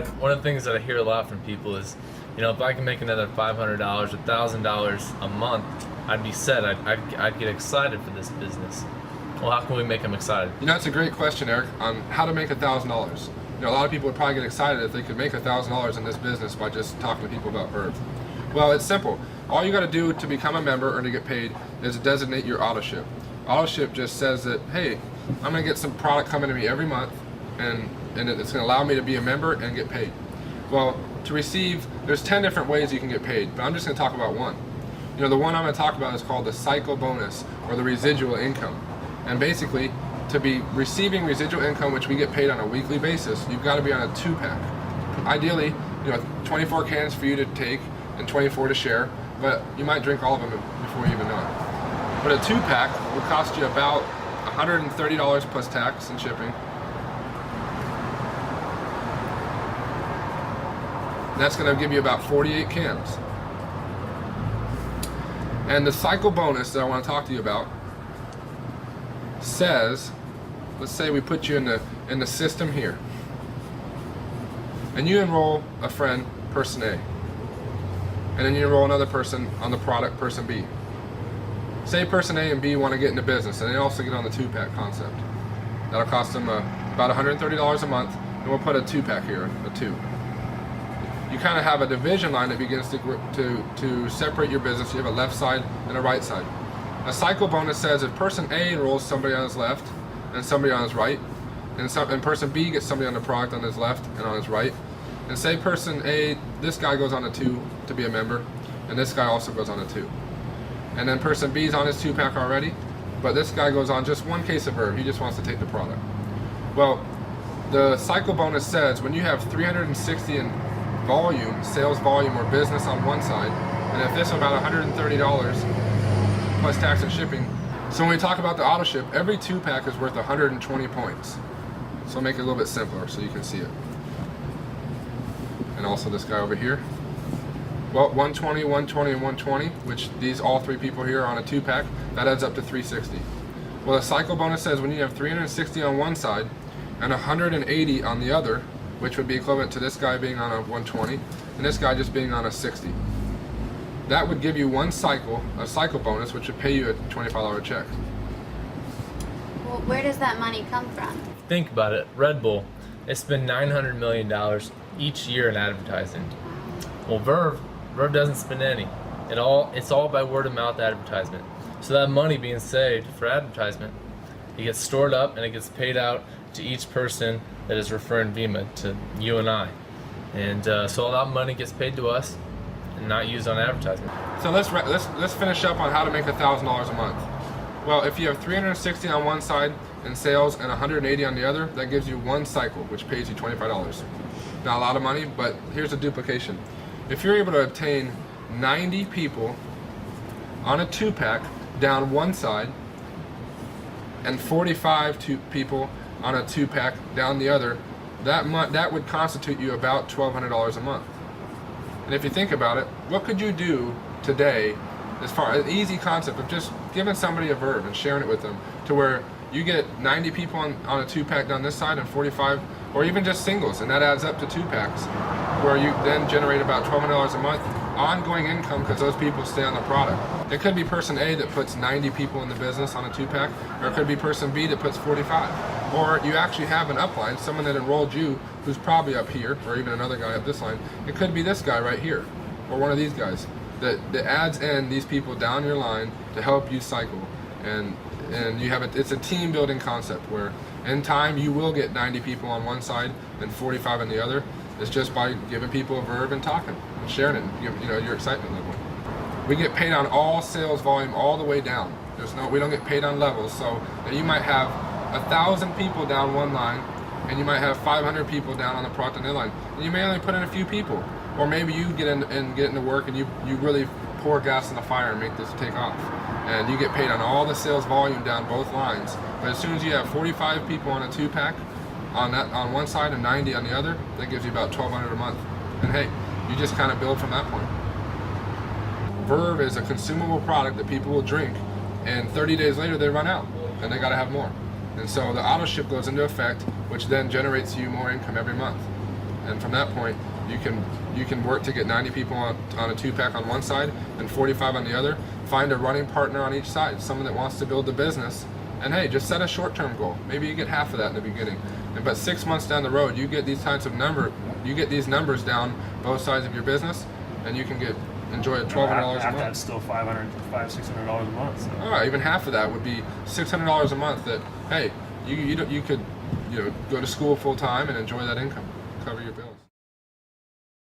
one of the things that I hear a lot from people is, if I can make another $500, $1,000 a month, I'd be set. I'd get excited for this business. Well, how can we make them excited? That's a great question, Eric, on how to make $1,000. A lot of people would probably get excited if they could make $1,000 in this business by just talking to people about Verve. Well, it's simple. All you got to do to become a member or to get paid is designate your auto ship. Auto ship just says that, hey, I'm going to get some product coming to me every month, and it's going to allow me to be a member and get paid. Well, to receive, there's 10 different ways you can get paid, but I'm just going to talk about one. The one I'm going to talk about is called the cycle bonus, or the residual income. And basically, to be receiving residual income, which we get paid on a weekly basis, you've got to be on a 2-pack. Ideally, 24 cans for you to take and 24 to share, but you might drink all of them before you even know it. But a 2-pack will cost you about $130 plus tax and shipping. And that's going to give you about 48 cans. And the cycle bonus that I want to talk to you about says, let's say we put you in the system here, and you enroll a friend, person A, and then you enroll another person on the product, person B. Say person A and B want to get into business, and they also get on the 2-pack concept. That'll cost them about $130 a month, and we'll put a 2-pack here, a 2. You kind of have a division line that begins to separate your business. You have a left side and a right side. A cycle bonus says if person A enrolls somebody on his left and somebody on his right, and person B gets somebody on the product on his left and on his right, and say person A, this guy goes on a 2 to be a member, and this guy also goes on a 2. And then person B is on his 2-pack already, but this guy goes on just one case of Verve. He just wants to take the product. Well, the cycle bonus says when you have 360 in volume, sales volume or business on one side, and if this is about $130 plus tax and shipping. So when we talk about the auto ship, every 2-pack is worth 120 points. So I'll make it a little bit simpler so you can see it. And also this guy over here. Well, 120, 120, and 120, which all 3 people here are on a 2-pack, that adds up to 360. Well, the cycle bonus says when you have 360 on one side and 180 on the other, which would be equivalent to this guy being on a 120 and this guy just being on a 60. That would give you one cycle, a cycle bonus, which would pay you a $25 check. Well, where does that money come from? Think about it. Red Bull, they spend $900 million each year in advertising. Well, Verve doesn't spend any. It's all by word of mouth advertisement. So that money being saved for advertisement, it gets stored up and it gets paid out to each person that is referring Vemma to you and I. And so all that money gets paid to us and not used on advertisement. So let's finish up on how to make $1,000 a month. Well, if you have 360 on one side in sales and 180 on the other, that gives you one cycle, which pays you $25. Not a lot of money, but here's a duplication. If you're able to obtain 90 people on a 2-pack down one side and 45 people on a 2-pack down the other, that would constitute you about $1,200 a month. And if you think about it, what could you do today as far as an easy concept of just giving somebody a Verve and sharing it with them to where you get 90 people on a 2-pack down this side and 45, or even just singles, and that adds up to 2-packs, where you then generate about $1,200 a month ongoing income because those people stay on the product. It could be person A that puts 90 people in the business on a 2-pack, or it could be person B that puts 45. Or you actually have an upline, someone that enrolled you who's probably up here, or even another guy up this line. It could be this guy right here, or one of these guys that adds in these people down your line to help you cycle. And you have it's a team building concept where in time you will get 90 people on one side and 45 on the other. It's just by giving people a Verve and talking and sharing it, and your excitement level. We get paid on all sales volume all the way down. We don't get paid on levels. So you might have 1,000 people down one line, and you might have 500 people down on the product on the other line, and you may only put in a few people. Or maybe you get into work and you really pour gas in the fire and make this take off. And you get paid on all the sales volume down both lines. But as soon as you have 45 people on a 2-pack on one side and 90 on the other, that gives you about $1,200 a month. And hey, you just kind of build from that point. Verve is a consumable product that people will drink, and 30 days later they run out and they got to have more. And so the auto ship goes into effect, which then generates you more income every month. And from that point, you can work to get 90 people on a 2-pack on one side and 45 on the other. Find a running partner on each side, someone that wants to build the business. And hey, just set a short-term goal. Maybe you get half of that in the beginning. But 6 months down the road, you get these types of you get these numbers down both sides of your business, and you can enjoy $1,200 a month. That's still $600 a month. So. All right, even half of that would be $600 a month. That hey, you could go to school full time and enjoy that income, cover your bills.